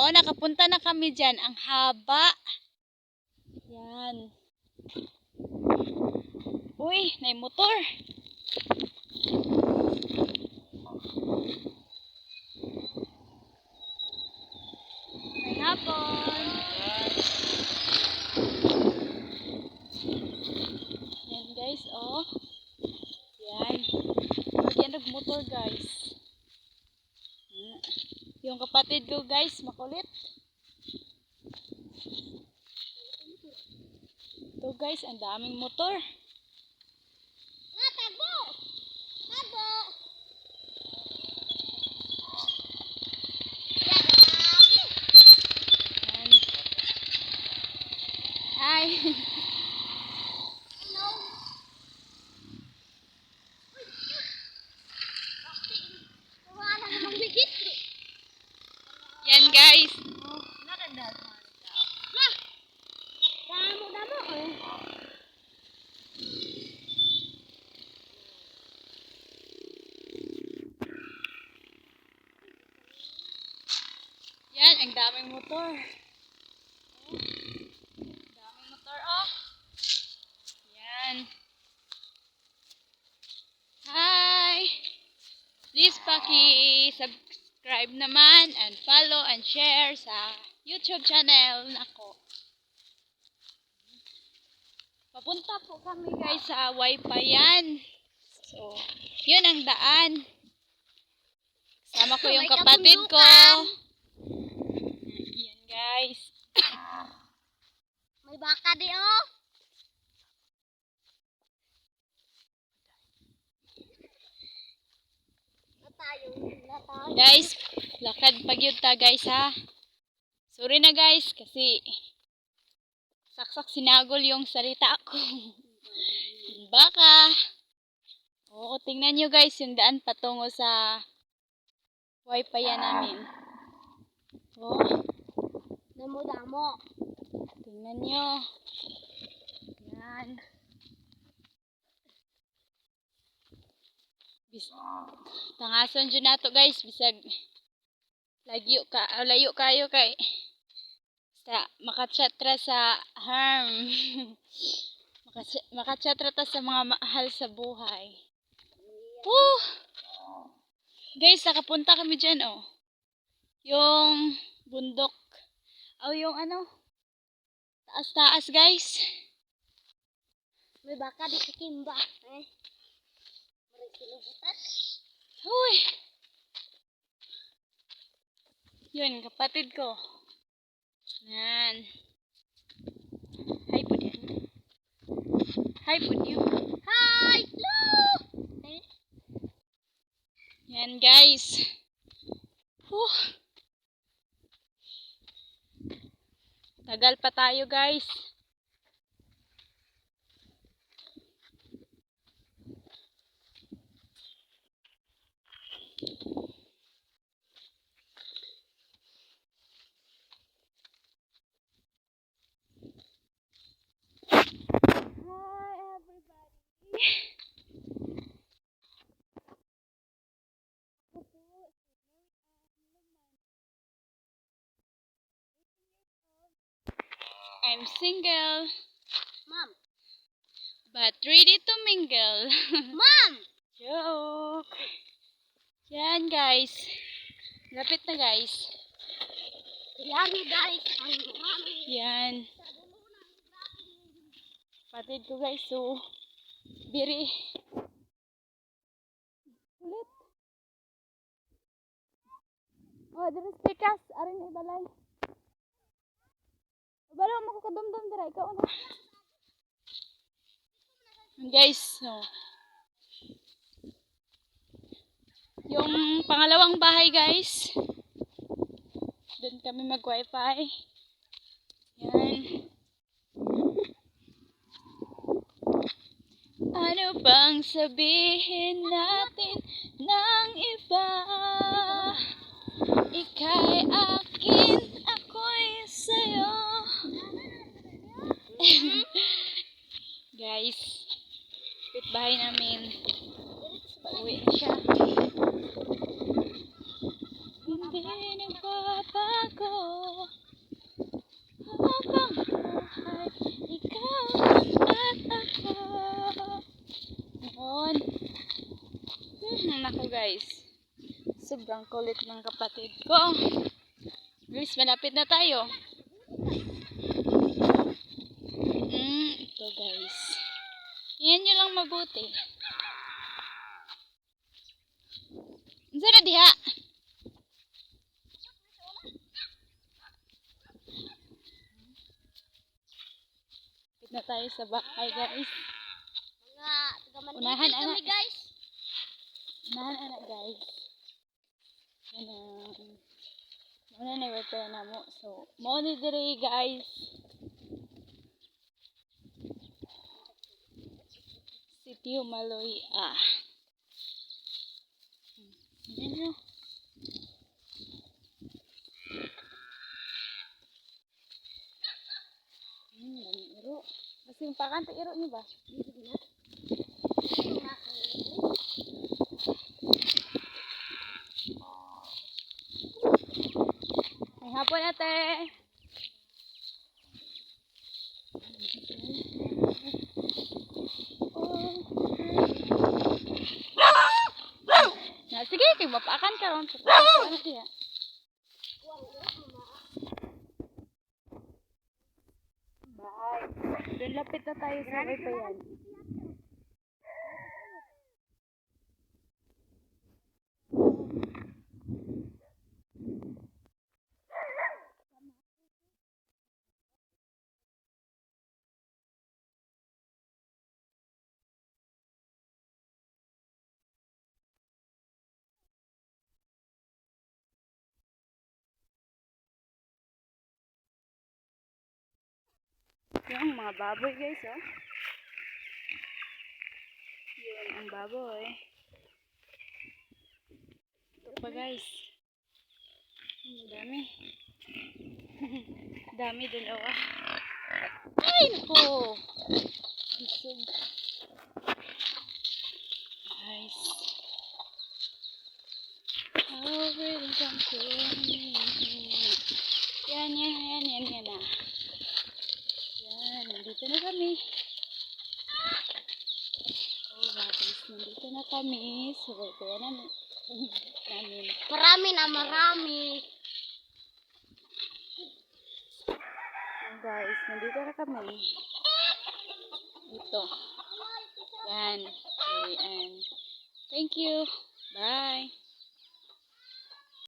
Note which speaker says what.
Speaker 1: oh, nakapunta na kami dyan. Ang haba. Yan. Uy, may motor. May hapon. Yan guys, oh. Yan. Yan nagmotor guys. Yung kapatid ko guys, makulit. Ito guys, ang daming motor.
Speaker 2: Tabo! Tabo!
Speaker 1: Yan. Hi.
Speaker 2: Hello. Wala namang bigit.
Speaker 1: Yan guys.
Speaker 2: Damo oh.
Speaker 1: Yan, ang daming motor. Oh, daming motor, oh. Yan. Hi! Please paki-subscribe naman and follow and share sa YouTube channel nako. Papunta po kami guys sa Waypayan. So, yun ang daan. Sama ko yung
Speaker 2: May
Speaker 1: kapatid ko.
Speaker 2: kabundukan.
Speaker 1: Yan guys.
Speaker 2: May baka di oh. Natayo.
Speaker 1: Guys, lakad pagyud ta guys ha. Sorry na guys kasi saksak sinagol yung salita ko. Baka. Oo, tingnan nyo guys yung daan patungo sa Waypayan namin. Oh,
Speaker 2: Damo-damo.
Speaker 1: tingnan nyo. Yan. Tangason dyan nato guys. Bisag layo kayo kay sa makatsatra sa harm. Makatsatra ta sa mga mahal sa buhay. Woo! Guys, nakapunta kami dyan oh. Yung bundok. O yung ano? Taas-taas guys.
Speaker 2: May baka di sa kimba. Maray sinubutan.
Speaker 1: Huy! Yun, kapatid ko. Yan. Hi po yan. Hi po you.
Speaker 2: Hi! Hello!
Speaker 1: Yan guys. Whew. Tagal pa tayo guys. I'm single,
Speaker 2: Mom!
Speaker 1: but ready to mingle.
Speaker 2: Mom!
Speaker 1: Joke. Yan guys. Lapit na guys.
Speaker 2: Yan guys, ang marami.
Speaker 1: Yan. Patid ko guys. So, biri. Ulit. Oh, there's pikas. Arin ibalay. Balo mo ko kadumdum dira. Ikaw na. Guys, so. Yung pangalawang bahay guys. Doon kami mag-wifi. Yan. Ano bang sabihin natin ng iba? Ika'y akin, ako'y sa'yo. Guys, pitbahay namin. Pauwi na siya. Yun di nagbabago. Habang buhay, ikaw at ako. Noon. Naku guys. Sobrang kulit ng kapatid ko. Guys, malapit na tayo. Ito guys. Tingnan nyo lang mabuti. Ansa na diha? Malapit na tayo sa bahay guys.
Speaker 2: Mga taga-Manila
Speaker 1: Unahan,
Speaker 2: kami
Speaker 1: anak.
Speaker 2: guys.
Speaker 1: Unahan anak guys. Yan ang muna na repair na mo. So, mo ni dire guys. Sitio Maloy. Yan nyo. Daming iro. Kasi yung pakanta iro nyo ba? May hapon ate. Sige, kay mapakan ka ron. Ano siya? Bye. Doon lapit na tayo sa repayan. Yung mga baboy guys, oh. Yun ang baboy. Ito pa guys. Dami. Dami dun, oh. Ay, naku. Bisog. Guys. Oh, really something. Yan na. Yan, nandito na kami. Oh, guys, nandito na kami. So, kaya namin.
Speaker 2: Marami.
Speaker 1: Oh, guys, nandito na kami. Ito. Yan. Okay, and thank you. Bye.